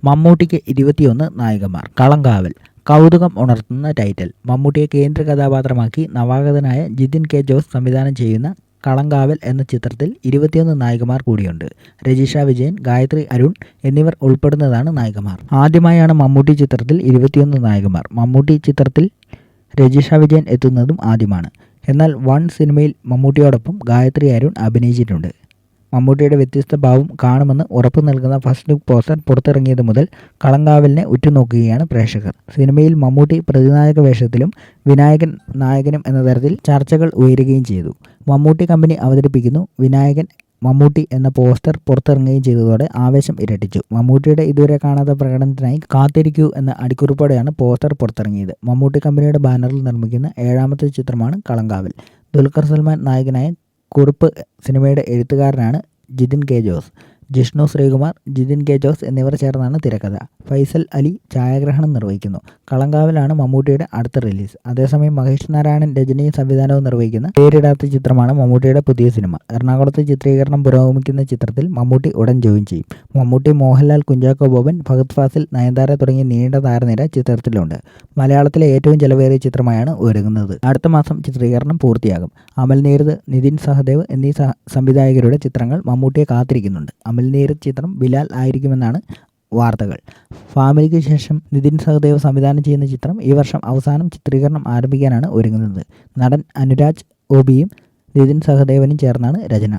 മമ്മൂട്ടിക്ക് 21 നായികമാർ. കളങ്കാവൽ. കൗതുകം ഉണർത്തുന്ന ടൈറ്റിൽ. മമ്മൂട്ടിയെ കേന്ദ്ര കഥാപാത്രമാക്കി നവാഗതനായ ജിതിൻ കെ ജോസ് സംവിധാനം ചെയ്യുന്ന കളങ്കാവൽ എന്ന ചിത്രത്തിൽ 21 നായികമാർ കൂടിയുണ്ട്. രജിഷ വിജയൻ, ഗായത്രി അരുൺ എന്നിവർ ഉൾപ്പെടുന്നതാണ് നായികമാർ. ആദ്യമായാണ് മമ്മൂട്ടി ചിത്രത്തിൽ 21 നായികമാർ. മമ്മൂട്ടി ചിത്രത്തിൽ രജിഷ വിജയൻ എത്തുന്നതും ആദ്യമാണ്. എന്നാൽ വൺ സിനിമയിൽ മമ്മൂട്ടിയോടൊപ്പം ഗായത്രി അരുൺ അഭിനയിച്ചിട്ടുണ്ട്. മമ്മൂട്ടിയുടെ വ്യത്യസ്ത ഭാവം കാണുമെന്ന് ഉറപ്പു നൽകുന്ന ഫസ്റ്റ് ലുക്ക് പോസ്റ്റർ പുറത്തിറങ്ങിയത് മുതൽ കളങ്കാവലിനെ ഉറ്റുനോക്കുകയാണ് പ്രേക്ഷകർ. സിനിമയിൽ മമ്മൂട്ടി പ്രതിനായക വേഷത്തിലും വിനായകൻ നായകനും എന്ന തരത്തിൽ ചർച്ചകൾ ഉയരുകയും ചെയ്തു. മമ്മൂട്ടി കമ്പനി അവതരിപ്പിക്കുന്നു, വിനായകൻ മമ്മൂട്ടി എന്ന പോസ്റ്റർ പുറത്തിറങ്ങുകയും ചെയ്തതോടെ ആവേശം ഇരട്ടിച്ചു. മമ്മൂട്ടിയുടെ ഇതുവരെ കാണാത്ത പ്രകടനത്തിനായി കാത്തിരിക്കൂ എന്ന അടിക്കുറിപ്പോടെയാണ് പോസ്റ്റർ പുറത്തിറങ്ങിയത്. മമ്മൂട്ടി കമ്പനിയുടെ ബാനറിൽ നിർമ്മിക്കുന്ന 7ാമത്തെ ചിത്രമാണ് കളങ്കാവൽ. ദുൽഖർ സൽമാൻ നായകനായ കുറിപ്പ് സിനിമയുടെ എഴുത്തുകാരനാണ് ജിതിൻ കെ ജോസ്. ജിഷ്ണു ശ്രീകുമാർ, ജിതിൻ കെ ജോസ് എന്നിവർ ചേർന്നാണ് തിരക്കഥ. ഫൈസൽ അലി ഛായാഗ്രഹണം നിർവഹിക്കുന്നു. കളങ്കാവലാണ് മമ്മൂട്ടിയുടെ അടുത്ത റിലീസ്. അതേസമയം മഹേഷ് നാരായണൻ രചനയും സംവിധാനവും നിർവഹിക്കുന്ന പേരിടാത്ത ചിത്രമാണ് മമ്മൂട്ടിയുടെ പുതിയ സിനിമ. എറണാകുളത്ത് ചിത്രീകരണം പുരോഗമിക്കുന്ന ചിത്രത്തിൽ മമ്മൂട്ടി ഉടൻ ജോയിൻ ചെയ്യും. മമ്മൂട്ടി, മോഹൻലാൽ, കുഞ്ചാക്കോ ബോബൻ, ഫഹദ് ഫാസിൽ, നയൻതാര തുടങ്ങിയ നീണ്ട താരനിര ചിത്രത്തിലുണ്ട്. മലയാളത്തിലെ ഏറ്റവും ചെലവേറിയ ചിത്രമായാണ് ഒരുങ്ങുന്നത്. അടുത്ത മാസം ചിത്രീകരണം പൂർത്തിയാകും. അമൽ നീരദ്, നിതിൻ സഹദേവ് എന്നീ സംവിധായകരുടെ ചിത്രങ്ങൾ മമ്മൂട്ടിയെ കാത്തിരിക്കുന്നുണ്ട്. അമൽ നീരദ് ചിത്രം ബിലാൽ ആയിരിക്കുമെന്നാണ് വാർത്തകൾ. ഫാമിലിക്ക് ശേഷം നിതിൻ സഹദേവ് സംവിധാനം ചെയ്യുന്ന ചിത്രം ഈ വർഷം അവസാനം ചിത്രീകരണം ആരംഭിക്കാനാണ് ഒരുങ്ങുന്നത്. നടൻ അനുരാജ് ഓബിയും നിതിൻ സഹദേവനും ചേർന്നാണ് രചന.